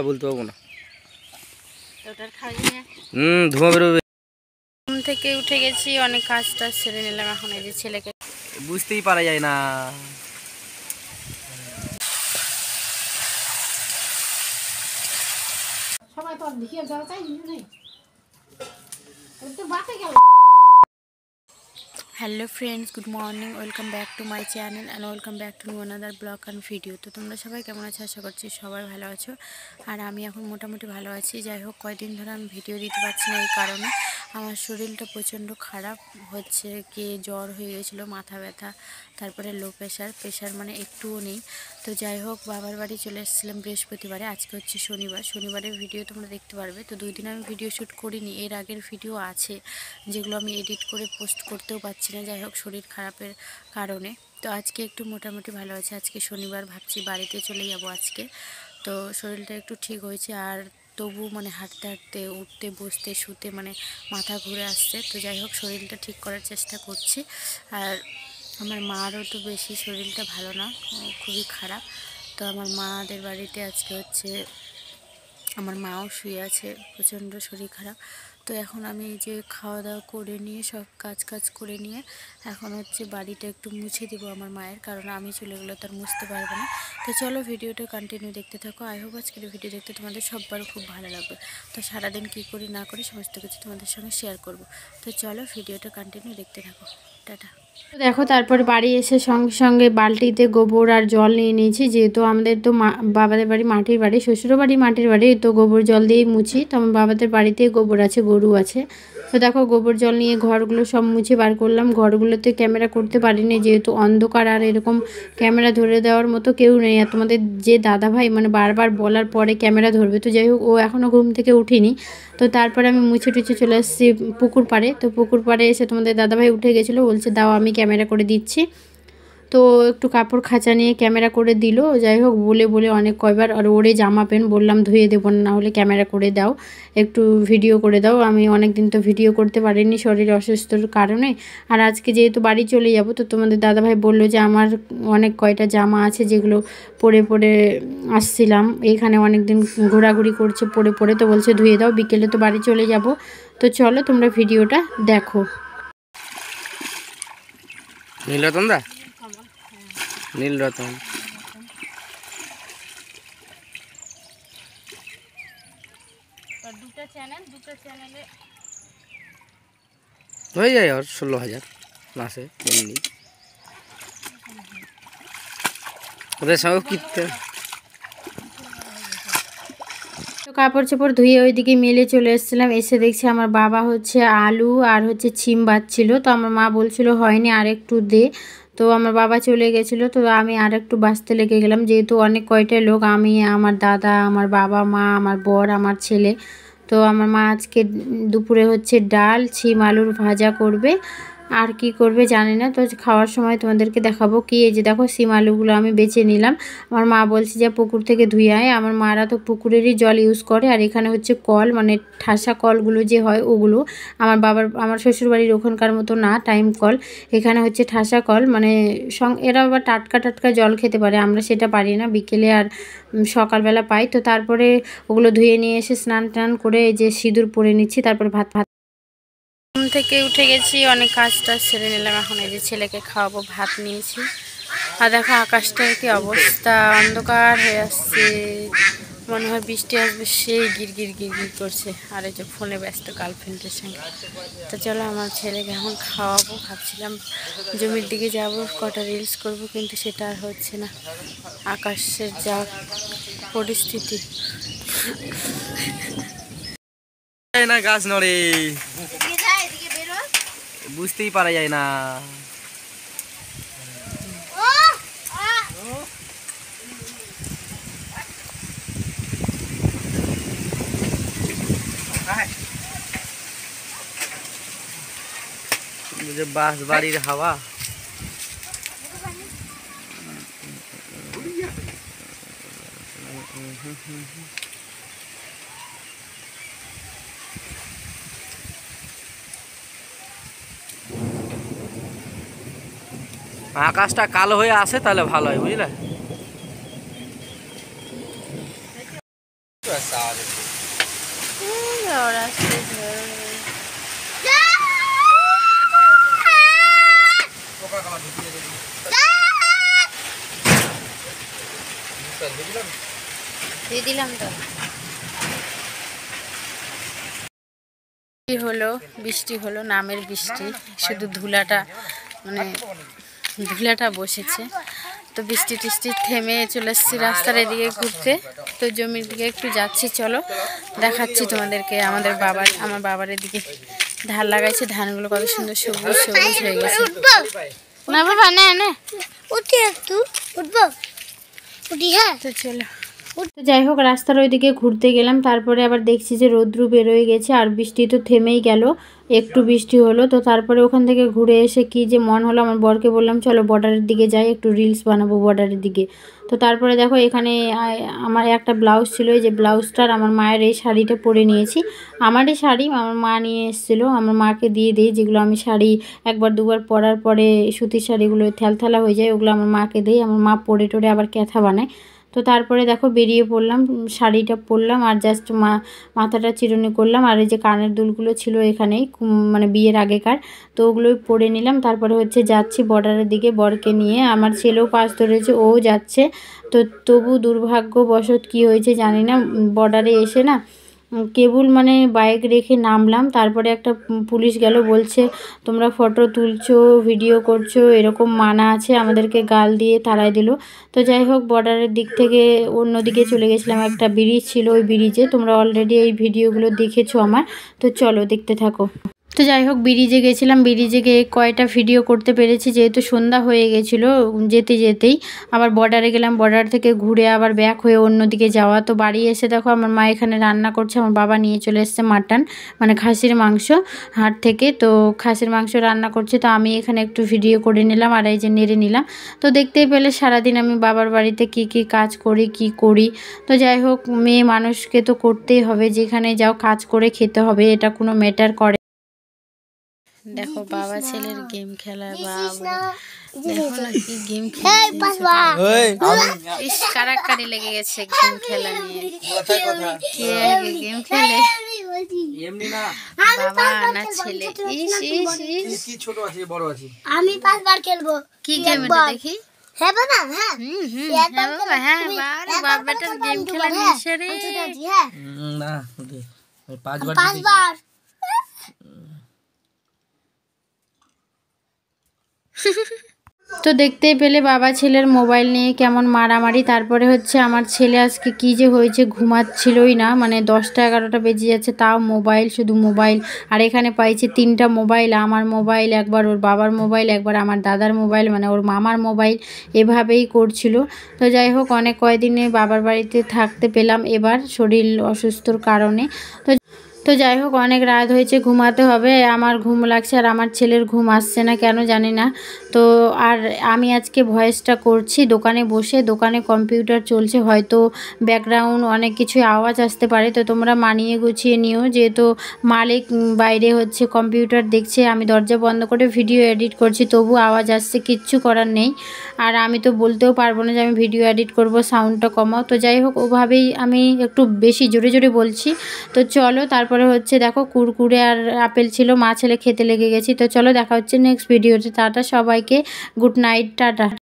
বলতে পারবো না। ধোঁয়া বেরোবে। ঘুম থেকে উঠে গেছি, অনেক কাজ টাজ সেরে নিলাম। এখন এই যে ছেলেকে বুঝতেই পারা যায় না। সবাই তো দেখিয়ে যাওয়া চাই নেই তো বাতে গেল। Hello friends, good morning, welcome back to my channel and welcome back to another blog and video. তো তোমরা সবাই কেমন আছো? আশা করছি সবাই ভালো আছো, আর আমি এখন মোটামুটি ভালো আছি। যাই হোক, কয়েকদিন ধরে আমি ভিডিও দিতে পারছি না, এই কারণে আমার শরীরটা প্রচণ্ড খারাপ হচ্ছে, কি জ্বর হয়ে গেছিলো, মাথা ব্যথা, তারপরে লো প্রেশার মানে একটুও নেই। তো যাই হোক, বাবার বাড়ি চলে এসেছিলাম বৃহস্পতিবারে, আজকে হচ্ছে শনিবারের ভিডিও তোমরা দেখতে পারবে। তো 2 দিন আমি ভিডিও শ্যুট করিনি, এর আগের ভিডিও আছে যেগুলো আমি এডিট করে পোস্ট করতেও পারছি না। যাই হোক, শরীর খারাপের কারণে। তো আজকে একটু মোটামুটি ভালো আছে। আজকে শনিবার, ভাবছি বাড়িতে চলে যাব আজকে। তো শরীরটা একটু ঠিক হয়েছে, আর তবু মানে হাঁটতে হাঁটতে, উঠতে বসতে শুতে মানে মাথা ঘুরে আসছে। তো যাই হোক, শরীরটা ঠিক করার চেষ্টা করছি। আর আমার মারও তো বেশি শরীরটা ভালো না, খুবই খারাপ। তো আমার মাদের বাড়িতে আজকে হচ্ছে, আমার মাও শুয়ে আছে, প্রচণ্ড শরীর খারাপ। তো এখন আমি এই যে খাওয়া দাওয়া করে নিয়ে, সব কাজ করে নিয়ে এখন হচ্ছে বাড়িটা একটু মুছে দিব আমার মায়ের, কারণ আমি চলে গেলে তার মুছতে পারবো না। তো চলো ভিডিওটা কন্টিনিউ দেখতে থাকো। আই হোপ আজকের ভিডিও দেখতে তোমাদের সবার খুব ভালো লাগবে। তো সারাদিন কী করি না করি সমস্ত কিছু তোমাদের সঙ্গে শেয়ার করব। তো চলো ভিডিওটা কন্টিনিউ দেখতে থাকো। টাটা। দেখো, তারপর বাড়ি এসে সঙ্গে সঙ্গে বালতিতে গোবর আর জল নিয়ে নিয়েছি, যেহেতু আমাদের তো বাবাদের বাড়ি মাটির বাড়ি, শ্বশুরও বাড়ি মাটির বাড়ি, তো গোবর জল দিয়েই মুছি। তো আমার বাবাদের বাড়িতেই গোবর আছে, গরু আছে। তো দেখো, গোবর জল নিয়ে ঘরগুলো সব মুছে বার করলাম। ঘরগুলোতে ক্যামেরা করতে পারিনি, যেহেতু অন্ধকার, আর এরকম ক্যামেরা ধরে দেওয়ার মতো কেউ নেই। আর তোমাদের যে দাদা ভাই মানে বারবার বলার পরে ক্যামেরা ধরবে, তো যাই হোক, ও এখনও ঘুম থেকে উঠিনি। তো তারপরে আমি মুছে টুছে চলে এসেছি পুকুর পাড়ে। তো পুকুর পাড়ে এসে তোমাদের দাদাভাই উঠে গেছিলো, বলছে দাও আমি ক্যামেরা করে দিচ্ছি। তো একটু কাপড় খাঁচা নিয়ে ক্যামেরা করে দিল। যাই হোক, বলে বলে অনেক কয়বার, আর ওরে জামা প্যান্ট বললাম ধুয়ে দেবো না, হলে ক্যামেরা করে দাও, একটু ভিডিও করে দাও। আমি অনেক দিন তো ভিডিও করতে পারিনি শরীর অসুস্থর কারণে। আর আজকে যেহেতু বাড়ি চলে যাব, তো তোমাদের দাদাভাই বললো যে আমার অনেক কয়টা জামা আছে যেগুলো পরে পরে আসছিলাম, এইখানে অনেক দিন ঘোরাঘুরি করছে পরে পরে, তো বলছে ধুয়ে দাও, বিকেলে তো বাড়ি চলে যাব। তো চলো তোমরা ভিডিওটা দেখো। নীলরতন দা, নীলরতন দুটো চ্যানেলে হয়ে যায় আর 16,000 মাসে এমনি। ওদের সঙ্গে কিনতে তো কাপড় চোপড় ধুয়ে ওইদিকে মেলে চলে এসেছিলাম। এসে দেখছি আমার বাবা হচ্ছে আলু আর হচ্ছে ছিম বাচ্ছিল। তো আমার মা বলছিল হয়নি, আর একটু দে। তো আমার বাবা চলে গেছিলো, তো আমি আর একটু বাঁচতে লেগে গেলাম, যেহেতু অনেক কয়টা লোক, আমি, আমার দাদা, আমার বাবা, মা, আমার বর, আমার ছেলে। তো আমার মা আজকে দুপুরে হচ্ছে ডাল, ছিম আলুর ভাজা করবে, আর কি করবে জানি না। তো খাওয়ার সময় তোমাদেরকে দেখাবো। কি এই যে দেখো, সিম আলুগুলো আমি বেছে নিলাম। আমার মা বলছে যে পুকুর থেকে ধুয়ে আয়। আমার মারা তো পুকুরেরই জল ইউজ করে, আর এখানে হচ্ছে কল, মানে ঠাসা কলগুলো যে হয় ওগুলো। আমার শ্বশুরবাড়ির ওখানকার মতো না টাইম কল, এখানে হচ্ছে ঠাসা কল, মানে এরা আবার টাটকা টাটকা জল খেতে পারে, আমরা সেটা পারি না, বিকেলে আর সকালবেলা পাই। তো তারপরে ওগুলো ধুয়ে নিয়ে এসে স্নান টান করে এই যে সিঁদুর পরে নিচ্ছি, তারপর ভাত ঘুম থেকে উঠে গেছি, অনেক কাজ টাজ সেরে নিলাম। এখন এই যে ছেলেকে খাওয়াবো, ভাত নিয়েছি। আর দেখো আকাশটার কি অবস্থা, অন্ধকার হয়ে আসছে, মনে হয় বৃষ্টি আসবে, সেই গিরগির করছে। আর এই যে ফোনে ব্যস্ত গার্লফ্রেন্ডের সঙ্গে। তো চলো আমার ছেলেকে এখন খাওয়াবো। ভাবছিলাম জমির দিকে যাব, কটা রিলস করব, কিন্তু সেটা আর হচ্ছে না, আকাশের যা পরিস্থিতি। না, গাছ নড়ে, বুঝতেই পারা যায় না। বাস বাড়ির হাওয়া। আকাশটা কালো হয়ে আসে তাহলে ভালো হয়, বুঝলে। ঝড় আসছে, দিয়ে দিলাম তো। বৃষ্টি হলো নামের বৃষ্টি, শুধু ধুলাটা বসেছে। তো বৃষ্টি টিষ্টি থেমে চলে এসেছি রাস্তার এদিকে ঘুরতে। তো জমির দিকে একটু যাচ্ছি, চলো দেখাচ্ছি তোমাদেরকে। আমার বাবার এদিকে ধান লাগাইছে, ধানগুলো কত সুন্দর সবুজ সবুজ হয়ে গেছে। না বাবা না না তো চলো। তো যাই হোক, রাস্তার ওইদিকে ঘুরতে গেলাম, তারপরে আবার দেখছি যে রৌদ্রু বেরোয় গেছে আর বৃষ্টি তো থেমেই গেল, একটু বৃষ্টি হলো। তো তারপরে ওখান থেকে ঘুরে এসে কি যে মন হলো, আমার বরকে বললাম চলো বর্ডারের দিকে যাই, একটু রিলস বানাবো বর্ডারের দিকে। তো তারপরে দেখো এখানে আমার একটা ব্লাউজ ছিল, এই যে ব্লাউজটার আমার মায়ের এই শাড়িটা পরে নিয়েছি। আমারই শাড়ি আমার মা নিয়ে এসেছিলো, আমার মাকে দিয়ে দিই। যেগুলো আমি শাড়ি একবার দুবার পরার পরে সুতির শাড়িগুলো থ্যালথ্যালা হয়ে যায়, ওগুলো আমার মাকে দিই। আমার মা পরে টরে আবার ক্যাথা বানায়। তো তারপরে দেখো বেরিয়ে পড়লাম, শাড়িটা পরলাম আর জাস্ট মাথাটা চিরুনি করলাম। আর এই যে কানের দুলগুলো ছিল এখানেই, মানে বিয়ের আগেকার, তো ওগুলোই পরে নিলাম। তারপরে হচ্ছে যাচ্ছি বর্ডারের দিকে বরকে নিয়ে। আমার ছেলেও পাশ ধরেছে, ও যাচ্ছে। তো তবু দুর্ভাগ্যবশত কি হয়েছে জানি না, বর্ডারে এসে না কেবল মানে বাইক রেখে নামলাম, তারপরে একটা পুলিশ গেল, বলছে তোমরা ফটো তুলছো ভিডিও করছো এরকম মানা আছে, আমাদেরকে গাল দিয়ে তাড়াই দিল। তো যাই হোক, বর্ডারের দিক থেকে অন্যদিকে চলে গেছিলাম, একটা ব্রিজ ছিল, ওই ব্রিজে তোমরা অলরেডি এই ভিডিওগুলো দেখেছো আমার। তো চলো দেখতে থাকো। তো যাই হোক, ব্রিজে গেছিলাম, ব্রিজে গিয়ে কয়টা ভিডিও করতে পেরেছি, যেহেতু সন্ধ্যা হয়ে গেছিলো যেতে যেতেই। আবার বর্ডারে গেলাম, বর্ডার থেকে ঘুরে আবার ব্যাক হয়ে অন্যদিকে যাওয়া। তো বাড়ি এসে দেখো আমার মা এখানে রান্না করছে, আমার বাবা নিয়ে চলে এসছে মাটন, মানে খাসির মাংস হাট থেকে। তো খাসির মাংস রান্না করছে, তো আমি এখানে একটু ভিডিও করে নিলাম আর এই যে নেড়ে নিলাম। তো দেখতেই পেলে সারাদিন আমি বাবার বাড়িতে কি কি কাজ করি কি করি। তো যাই হোক, মেয়ে মানুষকে তো করতেই হবে, যেখানে যাও কাজ করে খেতে হবে, এটা কোনো ম্যাটার করে। দেখো বাবা ছেলের গেম খেলা, বাবা দেখো না কি গেম খেলছে, কারাকারি লেগে গেছে গেম খেলা নিয়ে। কে আগে গেম খেলে, বাবা না ছেলে? কি ছোট আছে বড় আছে, আমি 5 বার খেলবো। কি গেম এটা দেখি? হ্যাঁ বাবা, হ্যাঁ বাবা, হ্যাঁ বাবাটার গেম খেলা নিয়ে রে। না 5 বার 5 বার। তো দেখতেই পেলে বাবা ছেলের মোবাইল নিয়ে কেমন মারামারি। তারপরে হচ্ছে আমার ছেলে আজকে কি যে হয়েছে, ঘুমাচ্ছিলই না, মানে 10টা 11টা বেজে যাচ্ছে, তাও মোবাইল, শুধু মোবাইল। আর এখানে পাইছে 3টা মোবাইল, আমার মোবাইল একবার, ওর বাবার মোবাইল একবার, আমার দাদার মোবাইল মানে ওর মামার মোবাইল, এভাবেই করছিল। তো যাই হোক, অনেক কয়দিনে বাবার বাড়িতে থাকতে পেলাম এবার, শরীর অসুস্থর কারণে। তো যাই হোক, অনেক রাত হয়েছে, ঘুমাতে হবে। আমার ঘুম লাগছে আর আমার ছেলের ঘুম আসছে না কেন জানি না। তো আর আমি আজকে ভয়েসটা করছি দোকানে বসে, দোকানে কম্পিউটার চলছে, হয়তো ব্যাকগ্রাউন্ড অনেক কিছু আওয়াজ আসতে পারে, তো তোমরা মানিয়ে গুছিয়ে নিও। যেহেতু মালিক বাইরে হচ্ছে কম্পিউটার দেখছে, আমি দরজা বন্ধ করে ভিডিও এডিট করছি, তবু আওয়াজ আসছে, কিচ্ছু করার নেই। আর আমি তো বলতেও পারবো না যে আমি ভিডিও এডিট করব, সাউন্ডটা কমাও। তো যাই হোক, ওভাবেই আমি একটু বেশি জোরে জোরে বলছি। তো চলো, তারপরে হচ্ছে দেখো কুরকুরে আর আপেল ছিল, মা ছেলে খেতে লেগে গেছি। তো চলো দেখা হচ্ছে নেক্সট ভিডিওতে। টাটা সবাইকে, গুড নাইট, টাটা।